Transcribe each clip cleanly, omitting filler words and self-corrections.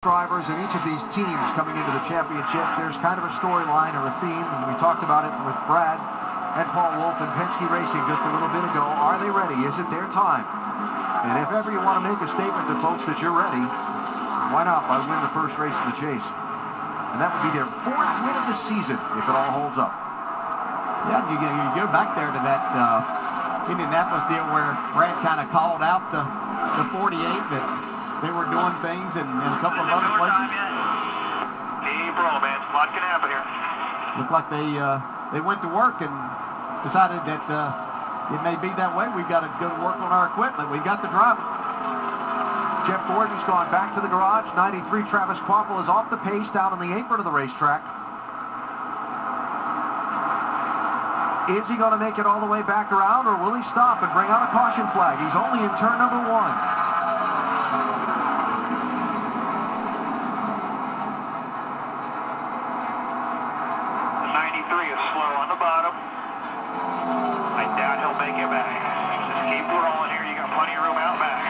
drivers in each of these teams coming into the championship, there's kind of a storyline or a theme, and we talked about it with Brad and Paul Wolf and Penske Racing just a little bit ago. Are they ready? Is it their time? And if ever you want to make a statement to folks that you're ready, why not by winning the first race of the chase? And that would be their fourth win of the season if it all holds up. Yeah, you go back there to that Indianapolis deal where Brad kind of called out the 48 that they were doing things in a couple of other places. Keep rolling, man. A lot can happen here. Looked like they went to work and decided that it may be that way. We've got to go to work on our equipment. We've got the driver. Jeff Gordon's gone back to the garage. 93 Travis Kvapil is off the pace down on the apron of the racetrack. Is he going to make it all the way back around, or will he stop and bring out a caution flag? He's only in turn number one. The 93 is slow on the bottom. I doubt he'll make it back. Just keep rolling here. You got plenty of room out back.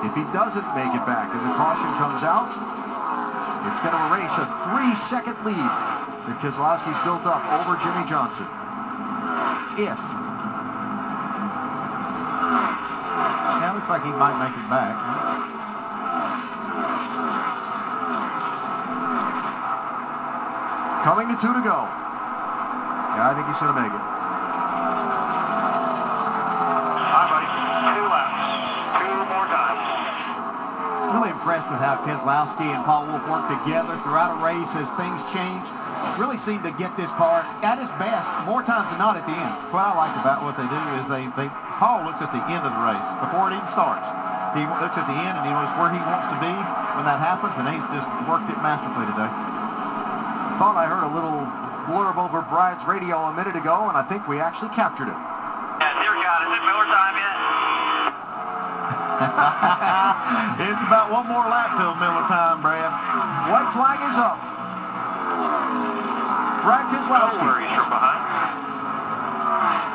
If he doesn't make it back and the caution comes out, it's going to erase a 3-second lead that Keselowski's built up over Jimmy Johnson. If. Yeah, looks like he might make it back. Coming to 2 to go. Yeah, I think he's going to make it. Hi, buddy. 2 laps. 2 more times. Really impressed with how Keselowski and Paul Wolf work together throughout a race as things change. Really seem to get this car at its best more times than not at the end. What I like about what they do is Paul looks at the end of the race before it even starts. He looks at the end and he knows where he wants to be when that happens, and he's just worked it masterfully today. Thought I heard a little blurb over Brad's radio a minute ago, and I think we actually captured it. Yeah, dear God, is it Miller time yet? It's about one more lap till Miller time, Brad. White flag is up. Brad Keselowski No worries from behind.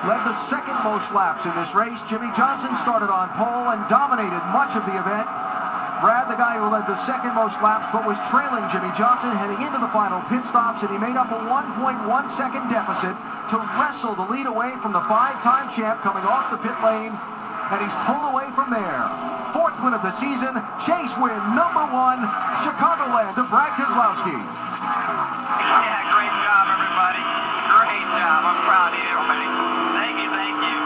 led the second most laps in this race. Jimmy Johnson started on pole and dominated much of the event. Brad, the guy who led the second most laps but was trailing Jimmy Johnson heading into the final pit stops, and he made up a 1.1 second deficit to wrestle the lead away from the 5-time champ coming off the pit lane, and he's pulled away from there. Fourth win of the season, chase win number 1, Chicagoland to Brad Keselowski. Yeah, great job, everybody. Great job. I'm proud of you, everybody. Thank you, thank you.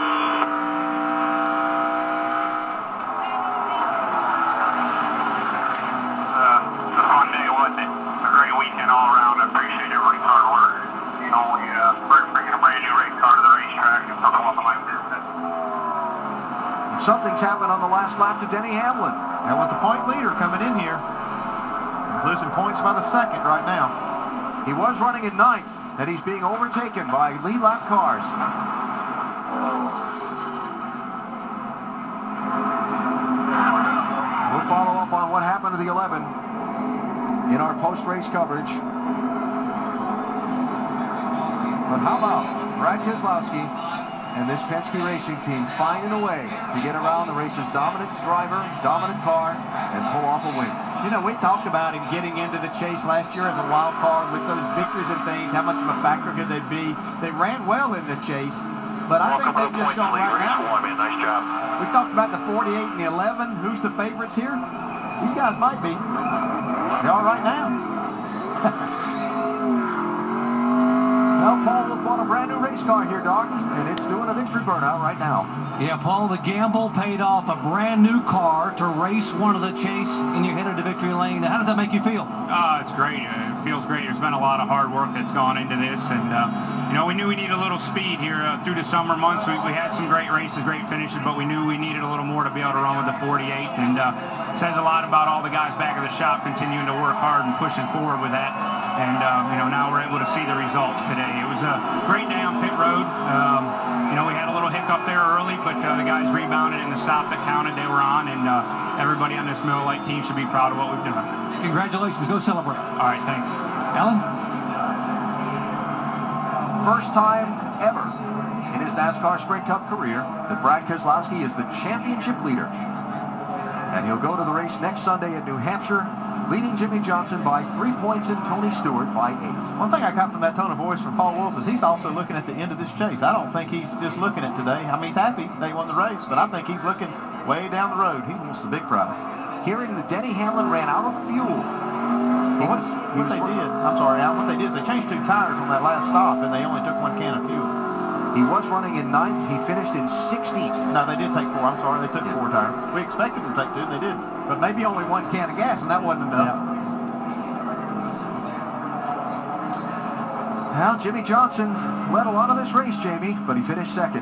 It's a fun day, wasn't it? A great weekend all around. I appreciate everybody's hard work. You know, we're bringing a brand new race car to the racetrack and something like this. Something's happened on the last lap to Denny Hamlin. And with the point leader coming in here, he's losing points by the second right now. He was running in 9th, and he's being overtaken by lead lap cars. We'll follow up on what happened to the 11 in our post-race coverage. But how about Brad Keselowski and this Penske Racing team finding a way to get around the race's dominant driver, dominant car, and pull off a win? You know, we talked about him getting into the chase last year as a wild card with those victories and things, how much of a factor could they be. They ran well in the chase, but I think they've just shown right now. Nice job. We talked about the 48 and the 11. Who's the favorites here? These guys might be. They are right now. Well, Paul Wolf bought a brand new race car here, Doc, and it's doing a victory burnout right now. Yeah, Paul, the gamble paid off. A brand new car to race one of the chase, and you're headed to victory lane. How does that make you feel? It's great. It feels great. There's been a lot of hard work that's gone into this, and you know, we knew we needed a little speed here through the summer months. We had some great races, great finishes, but we knew we needed a little more to be able to run with the 48, and says a lot about all the guys back at the shop continuing to work hard and pushing forward with that. And you know, now we're able to see the results today. It was a great day on pit road. You know, we had a little hiccup there early, but the guys rebounded in the stop that counted. They were on, and everybody on this Miller Lite team should be proud of what we've done. Congratulations. Go celebrate. All right, thanks. Alan? First time ever in his NASCAR Sprint Cup career that Brad Keselowski is the championship leader. And he'll go to the race next Sunday in New Hampshire, leading Jimmy Johnson by 3 points and Tony Stewart by 8th. One thing I got from that tone of voice from Paul Wolf is he's also looking at the end of this chase. I don't think he's just looking at today. I mean, he's happy they won the race, but I think he's looking way down the road. He wants the big prize. Hearing that Denny Hamlin ran out of fuel. What they did is they changed 2 tires on that last stop, and they only took 1 can of fuel. He was running in 9th. He finished in 16th. No, they did take 4. I'm sorry, they took 4 tires. We expected them to take 2, and they did. But maybe only 1 can of gas, and that wasn't enough. Yeah. Now, Jimmy Johnson led a lot of this race, Jamie, but he finished 2nd.